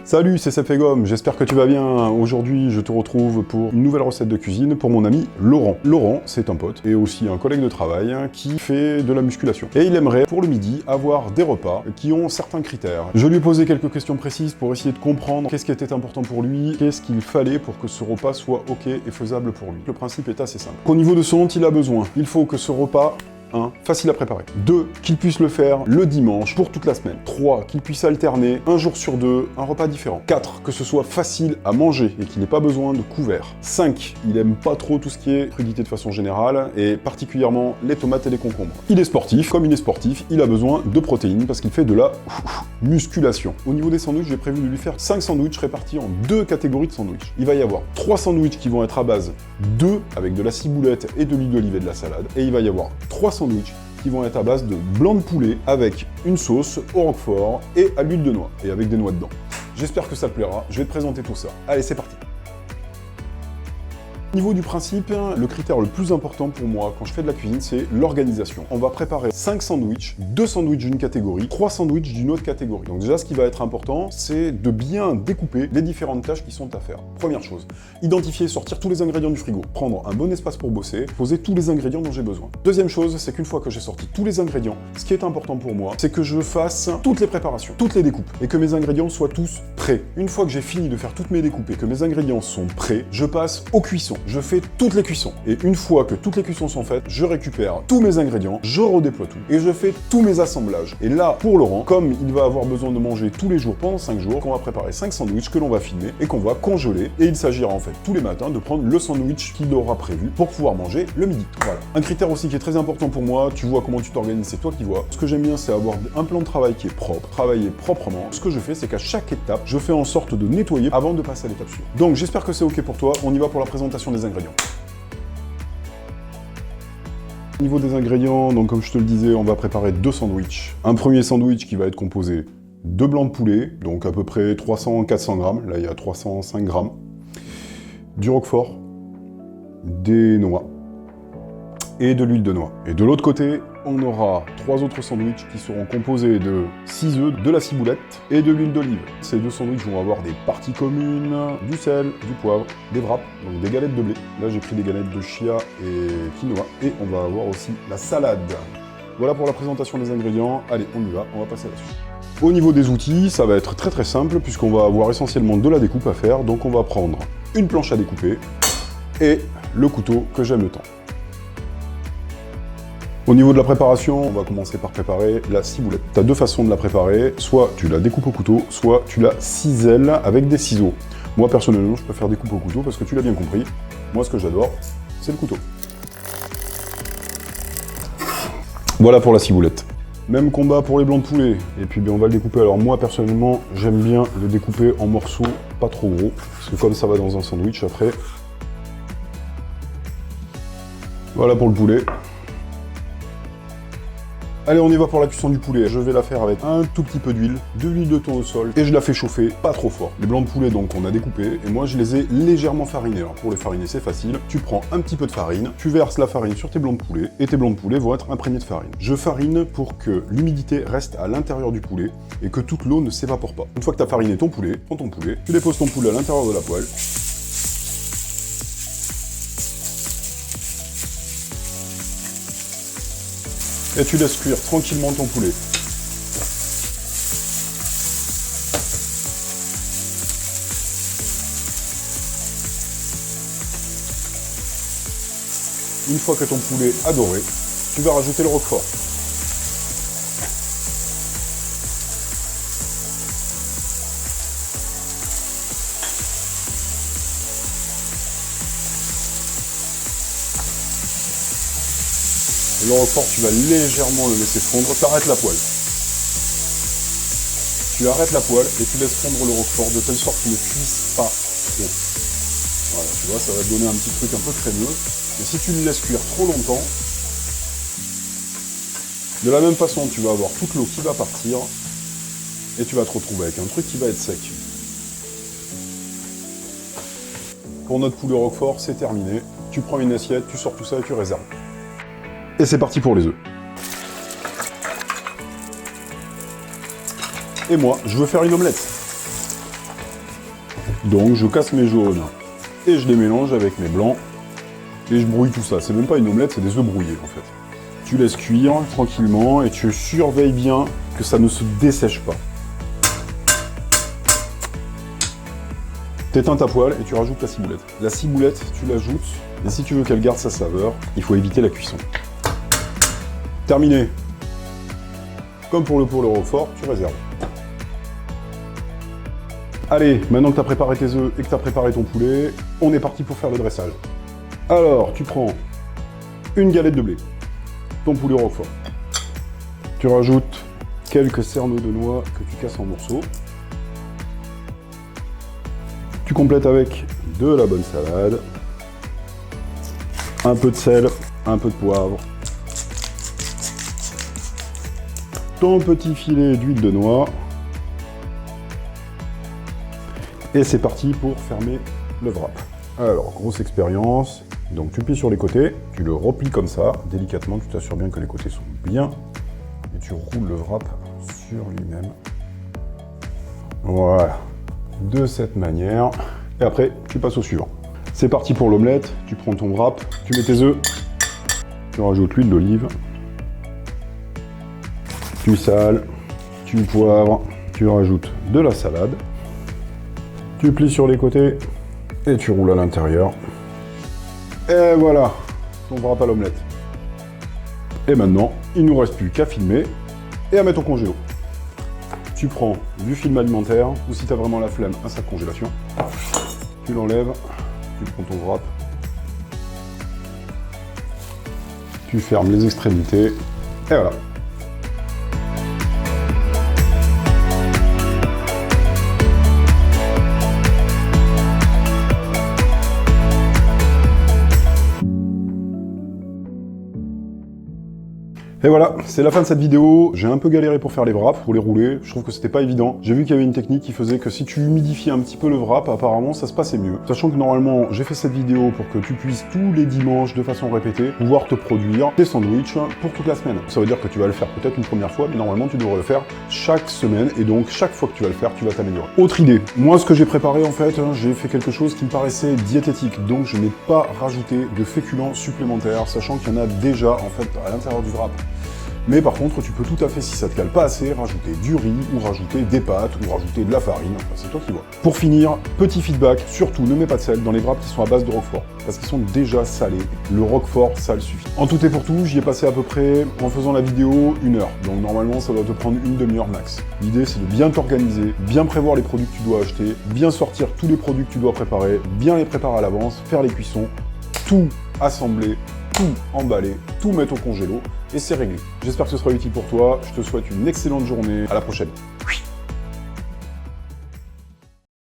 Salut, c'est Sepfegom, j'espère que tu vas bien. Aujourd'hui, je te retrouve pour une nouvelle recette de cuisine pour mon ami Laurent. Laurent, c'est un pote et aussi un collègue de travail qui fait de la musculation. Et il aimerait, pour le midi, avoir des repas qui ont certains critères. Je lui ai posé quelques questions précises pour essayer de comprendre qu'est-ce qui était important pour lui, qu'est-ce qu'il fallait pour que ce repas soit ok et faisable pour lui. Le principe est assez simple. Au niveau de ce dont il a besoin, il faut que ce repas 1. Facile à préparer. 2. Qu'il puisse le faire le dimanche pour toute la semaine. 3. Qu'il puisse alterner un jour sur deux un repas différent. 4. Que ce soit facile à manger et qu'il n'ait pas besoin de couvert. 5. Il aime pas trop tout ce qui est crudité de façon générale et particulièrement les tomates et les concombres. Il est sportif. Comme il est sportif, il a besoin de protéines parce qu'il fait de la musculation. Au niveau des sandwichs, j'ai prévu de lui faire 5 sandwichs répartis en 2 catégories de sandwichs. Il va y avoir 3 sandwichs qui vont être à base d'œufs avec de la ciboulette et de l'huile d'olive et de la salade. Et il va y avoir 3 sandwichs qui vont être à base de blanc de poulet avec une sauce au roquefort et à l'huile de noix et avec des noix dedans. J'espère que ça te plaira, je vais te présenter tout ça. Allez, c'est parti. Au niveau du principe, le critère le plus important pour moi quand je fais de la cuisine, c'est l'organisation. On va préparer 5 sandwichs, 2 sandwichs d'une catégorie, 3 sandwichs d'une autre catégorie. Donc déjà, ce qui va être important, c'est de bien découper les différentes tâches qui sont à faire. Première chose, identifier, sortir tous les ingrédients du frigo, prendre un bon espace pour bosser, poser tous les ingrédients dont j'ai besoin. Deuxième chose, c'est qu'une fois que j'ai sorti tous les ingrédients, ce qui est important pour moi, c'est que je fasse toutes les préparations, toutes les découpes, et que mes ingrédients soient tous prêts. Une fois que j'ai fini de faire toutes mes découpes et que mes ingrédients sont prêts, je passe aux cuissons. Je fais toutes les cuissons. Et une fois que toutes les cuissons sont faites, je récupère tous mes ingrédients, je redéploie tout, et je fais tous mes assemblages. Et là, pour Laurent, comme il va avoir besoin de manger tous les jours pendant 5 jours, on va préparer 5 sandwichs que l'on va filmer et qu'on va congeler. Et il s'agira en fait tous les matins de prendre le sandwich qu'il aura prévu pour pouvoir manger le midi. Voilà. Un critère aussi qui est très important pour moi, tu vois comment tu t'organises, c'est toi qui vois. Ce que j'aime bien, c'est avoir un plan de travail qui est propre, travailler proprement. Ce que je fais, c'est qu'à chaque étape, je fais en sorte de nettoyer avant de passer à l'étape suivante. Donc j'espère que c'est ok pour toi, on y va pour la présentation des ingrédients. Au niveau des ingrédients, donc comme je te le disais, on va préparer 2 sandwichs. Un premier sandwich qui va être composé de blanc de poulet, donc à peu près 300-400 grammes, là il y a 305 grammes, du roquefort, des noix et de l'huile de noix. Et de l'autre côté, on aura 3 autres sandwichs qui seront composés de 6 œufs, de la ciboulette et de l'huile d'olive. Ces 2 sandwichs vont avoir des parties communes, du sel, du poivre, des wraps, donc des galettes de blé. Là j'ai pris des galettes de chia et quinoa. Et on va avoir aussi la salade. Voilà pour la présentation des ingrédients. Allez, on y va, on va passer à la suite. Au niveau des outils, ça va être très simple puisqu'on va avoir essentiellement de la découpe à faire. Donc on va prendre une planche à découper et le couteau que j'aime le temps. Au niveau de la préparation, on va commencer par préparer la ciboulette. Tu as 2 façons de la préparer, soit tu la découpes au couteau, soit tu la cisèles avec des ciseaux. Moi personnellement, je préfère découper au couteau parce que tu l'as bien compris, moi ce que j'adore, c'est le couteau. Voilà pour la ciboulette. Même combat pour les blancs de poulet, et puis on va le découper. Alors moi personnellement, j'aime bien le découper en morceaux pas trop gros, parce que comme ça va dans un sandwich après. Voilà pour le poulet. Allez, on y va pour la cuisson du poulet. Je vais la faire avec un tout petit peu d'huile, de l'huile de tournesol, et je la fais chauffer pas trop fort. Les blancs de poulet, donc, on a découpé, et moi, je les ai légèrement farinés. Alors, pour les fariner, c'est facile. Tu prends un petit peu de farine, tu verses la farine sur tes blancs de poulet, et tes blancs de poulet vont être imprégnés de farine. Je farine pour que l'humidité reste à l'intérieur du poulet, et que toute l'eau ne s'évapore pas. Une fois que tu as fariné ton poulet, prends ton poulet, tu déposes ton poulet à l'intérieur de la poêle, et tu laisses cuire tranquillement ton poulet. Une fois que ton poulet a doré, tu vas rajouter le roquefort. Le roquefort, tu vas légèrement le laisser fondre, tu arrêtes la poêle. Tu arrêtes la poêle et tu laisses fondre le roquefort de telle sorte qu'il ne cuise pas trop. Voilà, tu vois, ça va te donner un petit truc un peu crémeux. Et si tu le laisses cuire trop longtemps, de la même façon, tu vas avoir toute l'eau qui va partir et tu vas te retrouver avec un truc qui va être sec. Pour notre poulet roquefort, c'est terminé. Tu prends une assiette, tu sors tout ça et tu réserves. Et c'est parti pour les œufs. Et moi, je veux faire une omelette. Donc je casse mes jaunes et je les mélange avec mes blancs et je brouille tout ça. C'est même pas une omelette, c'est des œufs brouillés en fait. Tu laisses cuire tranquillement et tu surveilles bien que ça ne se dessèche pas. T'éteins ta poêle et tu rajoutes la ciboulette. La ciboulette, tu l'ajoutes, et si tu veux qu'elle garde sa saveur, il faut éviter la cuisson. Terminé. Comme pour le roquefort, tu réserves. Allez, maintenant que tu as préparé tes œufs et que tu as préparé ton poulet, on est parti pour faire le dressage. Alors, tu prends une galette de blé, ton poulet roquefort. Tu rajoutes quelques cerneaux de noix que tu casses en morceaux. Tu complètes avec de la bonne salade, un peu de sel, un peu de poivre, ton petit filet d'huile de noix, et c'est parti pour fermer le wrap. Alors, grosse expérience, donc tu plies sur les côtés, tu le replies comme ça, délicatement, tu t'assures bien que les côtés sont bien, et tu roules le wrap sur lui-même. Voilà, de cette manière, et après, tu passes au suivant. C'est parti pour l'omelette, tu prends ton wrap, tu mets tes œufs, tu rajoutes l'huile d'olive, tu sales, tu poivres, tu rajoutes de la salade, tu plies sur les côtés et tu roules à l'intérieur. Et voilà, ton wrap à l'omelette. Et maintenant, il ne nous reste plus qu'à filmer et à mettre au congélo. Tu prends du film alimentaire, ou si tu as vraiment la flemme, un sac congélation. Tu l'enlèves, tu prends ton wrap, tu fermes les extrémités, et voilà. Et voilà, c'est la fin de cette vidéo. J'ai un peu galéré pour faire les wraps, pour les rouler. Je trouve que c'était pas évident. J'ai vu qu'il y avait une technique qui faisait que si tu humidifiais un petit peu le wrap, apparemment ça se passait mieux. Sachant que normalement, j'ai fait cette vidéo pour que tu puisses tous les dimanches, de façon répétée, pouvoir te produire des sandwichs pour toute la semaine. Ça veut dire que tu vas le faire peut-être une première fois, mais normalement tu devrais le faire chaque semaine. Et donc chaque fois que tu vas le faire, tu vas t'améliorer. Autre idée. Moi, ce que j'ai préparé en fait, j'ai fait quelque chose qui me paraissait diététique. Donc je n'ai pas rajouté de féculents supplémentaires, sachant qu'il y en a déjà en fait à l'intérieur du wrap. Mais par contre, tu peux tout à fait, si ça te cale pas assez, rajouter du riz, ou rajouter des pâtes, ou rajouter de la farine, enfin, c'est toi qui vois. Pour finir, petit feedback, surtout ne mets pas de sel dans les wraps qui sont à base de roquefort, parce qu'ils sont déjà salés. Le roquefort, ça le suffit. En tout et pour tout, j'y ai passé à peu près, en faisant la vidéo, 1 heure. Donc normalement, ça doit te prendre une demi-heure max. L'idée, c'est de bien t'organiser, bien prévoir les produits que tu dois acheter, bien sortir tous les produits que tu dois préparer, bien les préparer à l'avance, faire les cuissons, tout assembler, tout emballer, tout mettre au congélo, et c'est réglé. J'espère que ce sera utile pour toi, je te souhaite une excellente journée, à la prochaine.